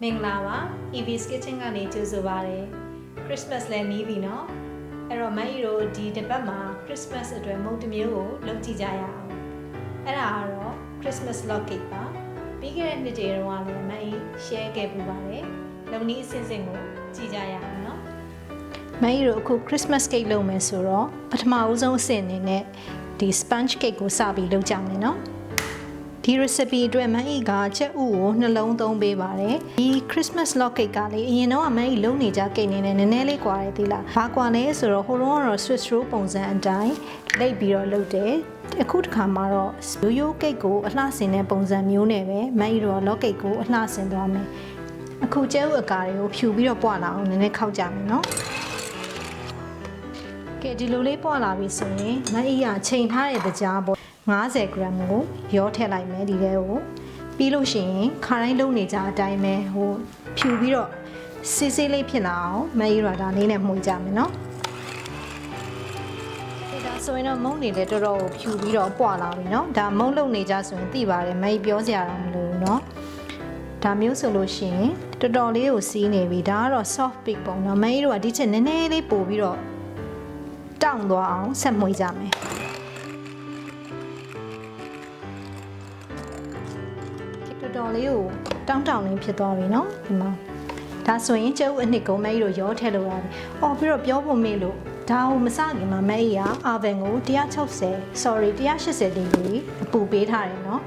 မင်္ဂလာပါ EV's Kitchen ကနေကြိုဆိုပါရစေ Christmas လည်းနီးပြီနော်အဲ့တော့မအီတို့ဒီတစ်ပတ်မှာ Christmas အတွက်မုန့်တစ်မျိုးကိုလုပ်ကြည့်ကြရအောင်အဲ့ဒါကတော့ Christmas log cake ပါပြီးခဲ့တဲ့နှစ်တည်းတုန်းကလည်းမအီ share ခဲ့ပူပါတယ်လုံနည်းအစင်စင်ကိုကြည့်ကြရအောင်နော်မအီတို့အခု Christmas cake လုပ်မယ်ဆိုတော့ပထမဦးဆုံးအဆင့်အနေနဲ့ဒီ sponge cake ကိုစပြီးလုပ်ကြမယ်နော်ဒီ recipe အတွက်မအီကချက်ဥကိုနှလုံးသုံးပေးပါတယ်ဒီ Christmas log cake ကလေအရင်တော့မအီလုံးနေကြကိတ်နေနဲ့နည်းနည်းလေးကွာတယ်သီလားဘာကွာလဲဆိုတော့ဟိုတုန်းကတော့ Swiss roll ပုံစံအတိုင်းလိပ်ပြီးတော့လုပ်တယ်အခုတစ်ခါမှာတော့ရိုးရိုးကိတ်ကိုအလှဆင်တဲ့ပုံစံမျိုးနဲ့ပဲမအီတော့ log cake ကိုအလှဆင်သွားမယ်အခုကျဲဥအကာတွေကိုဖြူပြီးတော့ပွားလာအောင်နည်းနည်းခောက်ကြမယ်နော်ကဲဒီလိုလေးပွားလာပြီဆိုရင်မအီကချိန်ထားတဲ့ကြားပေါ့50 gram ကိုရောထည့်လိုက်မယ်ဒီထဲကိုပြီးလို့ရှိရင်ခါတိုင်းလုံးနေကြအတိုင်းပဲဟိုဖြူပြီးတော့စေးစေးလေးဖြစ်လာအောင်မအီရာဒါလေးနဲ့မှုကြမယ်နော်ဒါဆိုရင်တော့မုံနေလေတော်တော်ဖြူပြီးတော့ပွာလာပြီနော်ဒါမုံလုံးနေကြဆိုရင်သိပါတယ်မအီပြောစရာတော့မလိုဘူးနော်ဒါမျိုးဆိုလို့ရှိရင်တော်တော်လေးကိုစီးနေပြီဒါကတော့ soft bake ပုံနော်မအီတို့ကဒီချက်နည်းနည်းလေးပို့ပြီးတော့တောင့်သွားအောင်ဆက်မှုကြမယ်တော်လေးကိုတောင်းတောင်းလေးဖြစ်သွားပြီเนาะဒီမှာဒါဆိုရင်ကျုပ်အနှစ်ကုန်မဲကြီးတို့ရောထည့်လို့ရတယ်။အော်ပြီးတော့ပြောဖို့မေ့လို့ဒါကိုမစခင်မှာမဲကြီးက oven ကို180 ဒီဂရီအပူပေးထားတယ်เนาะ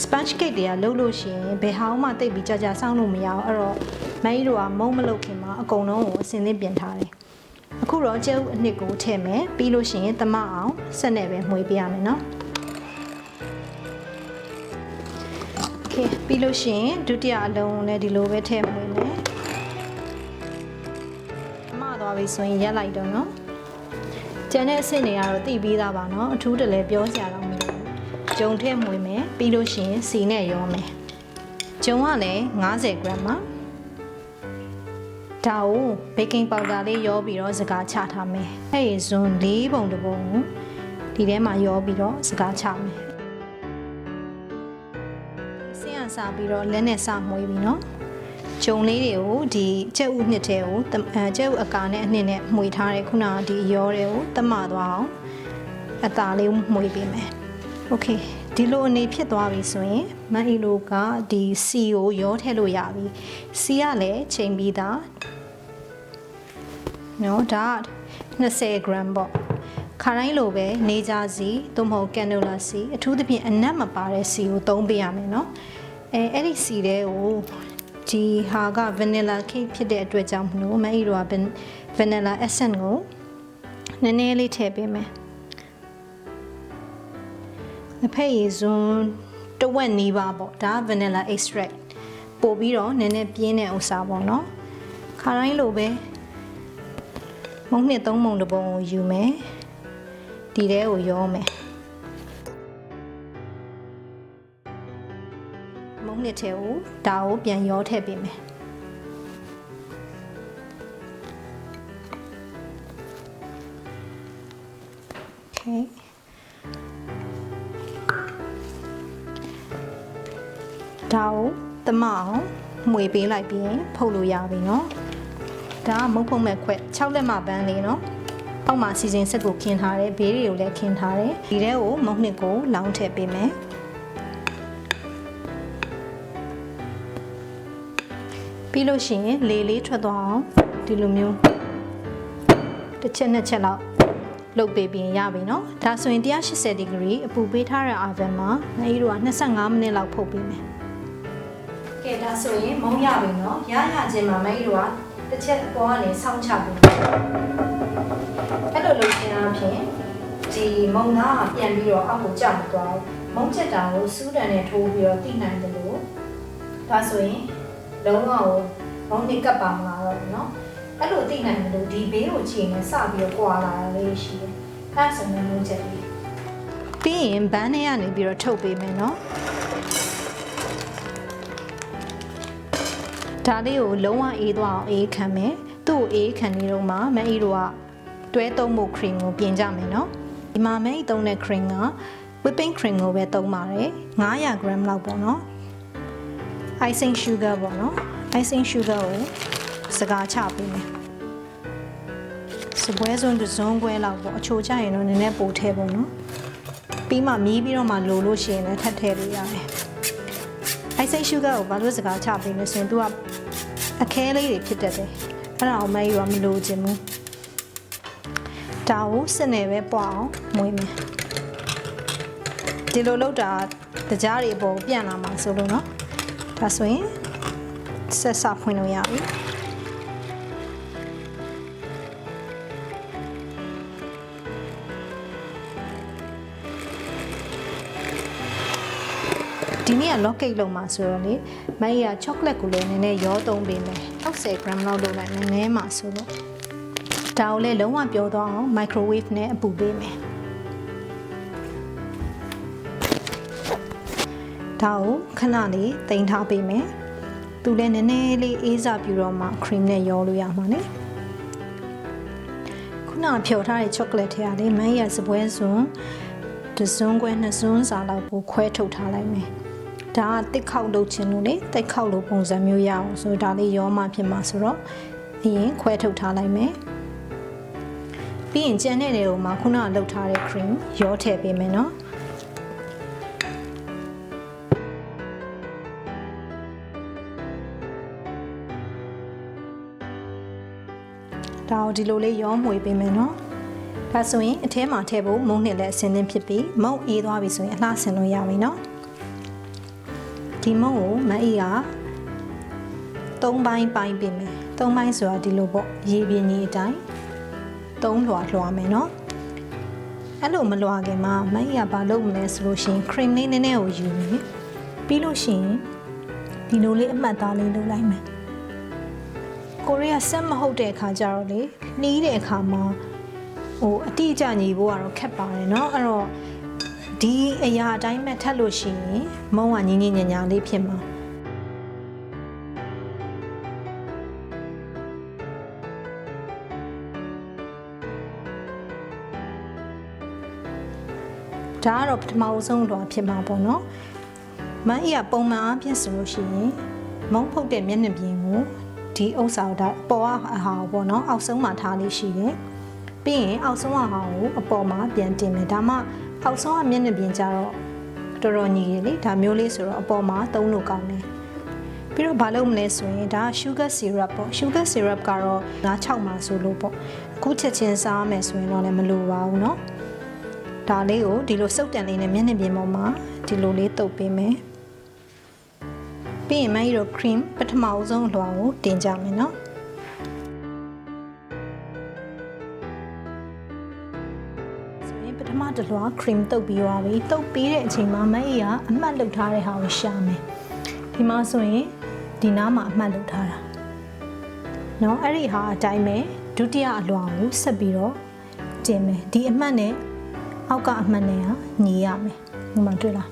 sponge cake တွေကလုပ်လို့ရှိရင်ဘယ်ဟောင်းမှတိတ်ပြီးကြာစောင်းလို့မရအောင်အဲ့တော့မဲကြီးတို့ကမုံမလုပ်ခင်မှာအကုန်လုံးကိုအစင်သင့်ပြင်ထားတယ်။အခုတော့ကျုပ်အနှစ်ကိုထည့်မယ်ပြီးလို့ရှိရင်သမအောင်ဆက်နဲ့ပဲမှွေပေးရမယ်เนาะပြီးလို့ရှိရင်ဒုတိယအလုံးလည်းဒီလိုပဲထည့်မှွေးမယ်။မှားသွားပြီဆိုရင်ရက်လိုက်တော့နော်။ကျန်တဲ့အဆင့်တွေကတော့သိပြီးသားပါနော်။အထူးတလည်းပြောစရာတော့မလိုဘူး။ဂျုံထည့်မှွေးမယ်ပြီးလို့ရှိရင်စီနဲ့ရောမယ်။ဂျုံကလည်း50 gram ပါ။ဒါကို baking powder လေးရောပြီးတော့စကားချထားမယ်။အဲ့ဒီဇွန်4ပုံတစ်ပုံဒီထဲမှာရောပြီးတော့စကားချမယ်။စားပြီးတော့လက်နဲ့စမှွေးပြီเนาะဂျုံလေးတွေကိုဒီကြက်ဥနှစ်ထဲကိုကြက်ဥအကာနဲ့အနှစ်နဲ့မှွေထားတယ်ခုနကဒီရောတွေကိုတမသွားအောင်အသားလေးမှွေပေးမယ်โอเคဒီလိုအနေဖြစ်သွားပြီဆိုရင်မအီလိုကဒီစီကိုရောထည့်လို့ရပြီစီကလည်းချိန်ပြီးသားเนาะဒါ20 gram ပေါ့ခါတိုင်းလိုပဲနေကြစီသို့မဟုတ်ကန်နိုလာစီအထူးသဖြင့်အနက်မပါတဲ့စီကိုသုံးပေးရမယ်เนาะအဲ့ဒီစီတဲ့ကိုဒီဟာက vanilla cake ဖြစ်တဲ့အတွက်ကြောင့်မလို့မအီတို့က vanilla essence ကိုနည်းနည်းလေးထည့်ပေးမယ်။အဖေရေစွန်းတဝက်နီးပါပေါ့ဒါ vanilla extract ပို့ပြီးတော့နည်းနည်းပြင်းတဲ့ဥစားပေါ့နော်။ခါတိုင်းလိုပဲမုံနှစ်3မုံတစ်ပုံကိုယူမယ်။ဒီထဲကိုရောမယ်။မုံနှစ်ထဲကိုဒါကိုပြန်ရောထည့်ပေးမယ်โอเคဒါကိုသမအောင်မှွေပေးလိုက်ပြီးဖုတ်လို့ရပြီเนาะဒါကမုံဖုံးမဲ့ခွက်6လက်မပန်းလေးเนาะအောက်မှာစီစဉ်ဆက်ကိုခင်းထားတယ်ဘေးတွေကိုလည်းခင်းထားတယ်ဒီထဲကိုမုံနှစ်ကိုလောင်းထည့်ပေးမယ်ပြီးလို့ရှိရင်လေလေးထွက်သွားအောင်ဒီလိုမျိုးတစ်ချက်နှစ်ချက်လောက်လုပ်ပေးပြီးရပြီเนาะဒါဆိုရင်180 ဒီဂရီအပူပေးထားတဲ့ oven မှာမအီတို့က25မိနစ်လောက်ဖုတ်ပေးမယ်ကဲဒါဆိုရင်မုံရပြီเนาะရချင်းမှာမအီတို့ကတစ်ချက်အပေါ်ကနေဆောင်းချပေးအဲ့လိုလုပ်ခြင်းအပြင်ဒီမုံသားကပြန်ပြီးတော့အောက်ကိုကျမသွားဘူးမုံချက်တာကိုစူးတန်နဲ့ထိုးပြီးတော့တိနိုင်တယ်လို့ဒါဆိုရင်လုံးဝမုံနေကပ်ပါမလားတော့เนาะအဲ့လိုသိနိုင်တယ်လို့ဒီဘေးကိုချိန်နဲ့စပြီးတော့ကွာလာတာလေးရှိတယ်အဲ့ဆိုရင်မုံချက်လေးပြီးရင်ဘန်းထဲကနေပြီးတော့ထုတ်ပေးမယ်เนาะဒါလေးကိုလုံးဝအေးသွားအောင်အေးခံမယ်သူ့ကိုအေးခံနေတော့မှမအီတို့ကတွဲသုံးဖို့ cream ကိုပြင်ကြမယ်เนาะဒီမှာမအီသုံးတဲ့ cream က whipping cream ကိုပဲသုံးပါတယ်900 gram လောက်ပေါ့เนาะicing sugar ပေါ့နော် icing sugar ကိုစကားချပေးမယ်စပွဲစုံတစ်စုံခွဲလောက်ပေါ့အချိုချရင်တော့နည်းနည်းပိုထည့်ဖို့နော်ပြီးမှမြည်ပြီးတော့မှလိုလို့ရှိရင်လည်းထပ်ထည့်လို့ရတယ် icing sugar ကိုဘာလို့စကားချပေးလဲဆိုရင် तू ကအခဲလေးတွေဖြစ်တတ်တယ်အဲ့ဒါကိုမယူရမလို့ခြင်းဘူးဒါကိုစစ်နေပဲပွားအောင်မွေးမယ်ဒီလိုလုပ်တာတကြားတွေအပေါ်ပြန်လာမှာဆိုလို့နော်ဒါဆိုရင်ဆက်စဖွင့်လို့ရပြီဒီနေ့က log cake လုပ်မှာဆိုတော့လေမကြီးက chocolate ကိုလည်းနည်းနည်းရောသုံးပေးမယ်60 gram လောက်လုပ်လိုက်မယ်နည်းမှာဆိုလို့ဒါကိုလည်းလုံးဝပျော်သွားအောင် microwave နဲ့အပူပေးမယ်ဒါကိုခဏလေးတင်ထားပေးမယ်သူလည်းနည်းနည်းလေးအေးစားပြူတော့မှ cream နဲ့ရောလို့ရမှာလေခုနဖြော်ထားတဲ့ chocolate ထဲကလေမကြီးကစပွဲစွန်းတစ်စွန်းခွဲနှစ်စွန်းစာလောက်ကိုခွဲထုတ်ထားလိုက်မယ်ဒါကတစ်ခေါက်လုပ်ချင်လို့လေတစ်ခေါက်လိုပုံစံမျိုးရအောင်ဆိုဒါလေးရောမှဖြစ်မှာဆိုတော့အရင်ခွဲထုတ်ထားလိုက်မယ်ပြီးရင်ကြံတဲ့တွေကိုမှခုနကလုပ်ထားတဲ့ cream ရောထည့်ပေးမယ်နော်ဒါကိုဒီလိုလေးရောမွေပေးမယ်နော်ဒါဆိုရင်အထဲမှာထည့်ဖို့မုံနှစ်လည်းအစင်းသင်းဖြစ်ပြီးမုံအေးသွားပြီဆိုရင်အလှဆင်လို့ရပြီနော်ဒီမုံကိုမအေးက3ပိုင်းပိုင်းပေးမယ်3ပိုင်းဆိုတာဒီလိုပေါ့ရေပြင်းကြီးအတိုင်း3လွှာလွှာမယ်နော်အဲ့လိုမလွှာခင်မှာမအေးကဘာလုပ်မလဲဆိုလို့ရှိရင် cream လေးနည်းနည်းကိုယူမယ်ပြီးလို့ရှိရင်ဒီလိုလေးအမှတ်သားလေးလုပ်လိုက်မယ်ကိုရီးယားဆက်မဟုတ်တဲ့အခါကျတော့လေနှီးတဲ့အခါမှာအတိအကျညီဖို့ကတော့ခက်ပါတယ်เนาะအဲ့တော့ဒီအရာအတိုင်းမဲ့ထပ်လို့ရှိရင်မုံကညင်ညင်ညာညာလေးဖြစ်မှာဒါကတော့ပထမဆုံးတော့ဖြစ်မှာပေါ့เนาะမအေးကပုံမှန်အားဖြင့်ဆိုလို့ရှိရင်မုံဖုတ်တဲ့မျက်နှာပြင်ကိုဒီဥစ္စာကိုပေါ်အဟာပေါ့เนาะအောက်ဆုံးမှာထားလေးရှိတယ်ပြီးရင်အောက်ဆုံးအဟာကိုအပေါ်မှာပြန်တင်မယ်ဒါမှအောက်ဆုံးကမျက်နှာပြင်ကြတော့တော်တော်ညီရလေဒါမျိုးလေးဆိုတော့အပေါ်မှာသုံးလို့ကောင်းတယ်ပြီးတော့ဘာလုပ်မလဲဆိုရင်ဒါ sugar syrup ပေါ့ sugar syrup ကတော့6မှာဆိုလို့ပေါ့အခုချက်ချင်းစားမယ်ဆိုရင်တော့လည်းမလိုပါဘူးเนาะဒါလေးကိုဒီလိုစုပ်တန်လေးနဲ့မျက်နှာပြင်ပေါ်မှာဒီလိုလေးတုပ်ပေးမယ်ပြီးရင်မကြီးတို့ cream ပထမဆုံးအလွှာကိုတင်ကြမယ်เนาะပထမတစ်လွှာ cream တုပ်ပြီးသွားပြီတုပ်ပြီးတဲ့အချိန်မှာမအေးကအမှတ်လုပ်ထားတဲ့ဟာကိုရှာမယ်ဒီမှာဆိုရင်ဒီနားမှာအမှတ်လုပ်ထားတာเนาะအဲ့ဒီဟာအတိုင်းပဲဒုတိယအလွှာကိုဆက်ပြီးတော့တင်မယ်ဒီအမှတ်နဲ့အောက်ကအမှတ်နဲ့ညီရမယ်ဒီမှာတွေ့လား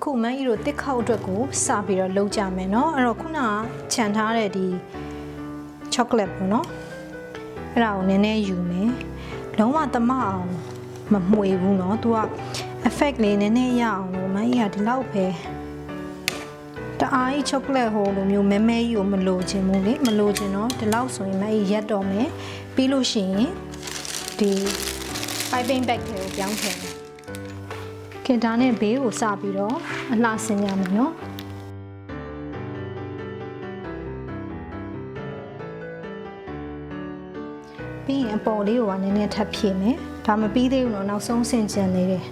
အခုမန်းကြီးတို့တစ်ခေါက်အတွက်ကိုစပြီးတော့လုပ်ကြမယ်เนาะအဲ့တော့ခုနကခြံထားတဲ့ဒီ chocolate ပေါ့เนาะအဲ့ဒါကိုနည်းနည်းယူမယ်လုံးဝသမအောင်မမှွေဘူးเนาะ तू က effect လေးနည်းနည်းရအောင်လို့မန်းကြီးကဒီလောက်ပဲတအားကြီး chocolate ဟိုလိုမျိုးမဲမဲကြီးကိုမလိုချင်ဘူးလေမလိုချင်တော့ဒီလောက်ဆိုရင်မန်းကြီးရက်တော့မယ်ပြီးလို့ရှိရင်ဒီ piping bag တွေကိုပြောင်းထည့်မယ်ကင်တာနဲ့ဘေးကိုစပြီးတော့အလှဆင်ရမယ်နော်ပြီးရင်အပေါ်လေးကိုနည်းနည်းထပ်ဖြည့်မယ်ဒါမပြီးသေးဘူးတော့နောက်ဆုံးဆင်ကျင်လေးတယ်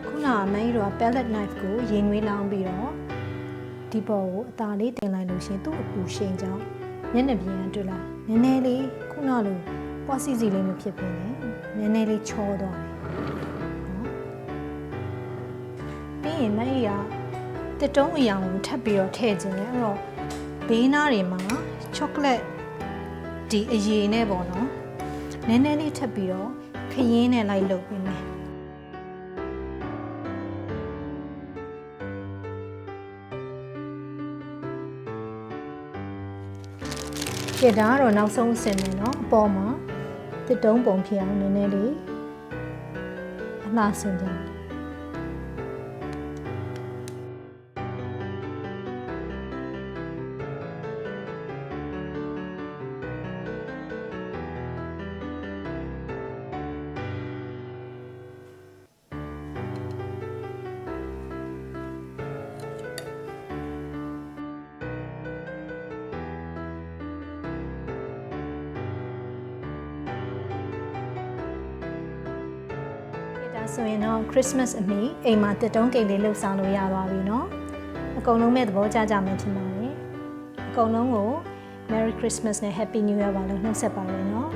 ခုနကမန်းကြီးတို့က palette knife ကိုရေနွေးလောင်းပြီးတော့ဒီပေါ်ကိုအသာလေးတင်လိုက်လို့ရှိရင်သူ့အပူရှိန်ကြောင့်မျက်နှာပြင်ကတွေ့လားနည်းနည်းလေးခုနလိုပွားစီစီလေးမဖြစ်ဖြစ်နဲ့နည်းနည်းလေးချောသွားတယ်နော်ပြီးရင်မအေးက တစ်တုံးအရောင်ကိုထပ်ပြီးတော့ထည့်ခြင်းလေအဲ့တော့ဘေးနားတွေမှာချောကလက်ဒီအရည်နဲ့ပေါ့နော်နည်းနည်းလေးထပ်ပြီးတော့ခရင်းနဲ့လိုက်လုပ်ပေးမယ်ကြည့်ဒါကတော့နောက်ဆုံးအဆင့်ပဲเนาะအပေါ်မှာတစ်တုံးပုံဖြစ်အောင်နည်းနည်းလေးအလှဆင်ကြတယ်ဆိုရင်တော့ Christmas အမီအိမ်မှာတစ်တုံးကိတ်လေးလှုပ်ဆောင်လို့ရသွားပြီเนาะအကုန်လုံးမဲ့သဘောကျကြမယ်ထင်ပါတယ်အကုန်လုံးကို Merry Christmas နဲ့ Happy New Year ပါလို့နှုတ်ဆက်ပါတယ်เนาะ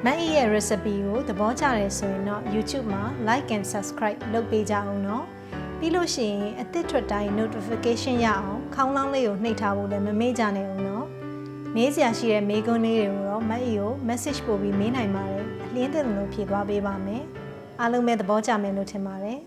မအီရဲ့ recipe ကိုသဘောကျတယ်ဆိုရင်တော့ YouTube မှာ like and subscribe လုပ်ပေးကြအောင်เนาะပြီးလို့ရှိရင်အသစ်ထွက်တိုင်း notification ရအောင်ခေါင်းလောင်းလေးကိုနှိပ်ထားဖို့လည်းမမေ့ကြနဲ့အောင်เนาะမေးစရာရှိတဲ့မေးခွန်းလေးတွေကိုတော့မအီကို message ပို့ပြီးမေးနိုင်ပါတယ်အလင်းတဲ့လို့ဖြေသွားပေးပါမယ်အားလုံးပဲသဘောကျမယ်လို့ထင်ပါတယ်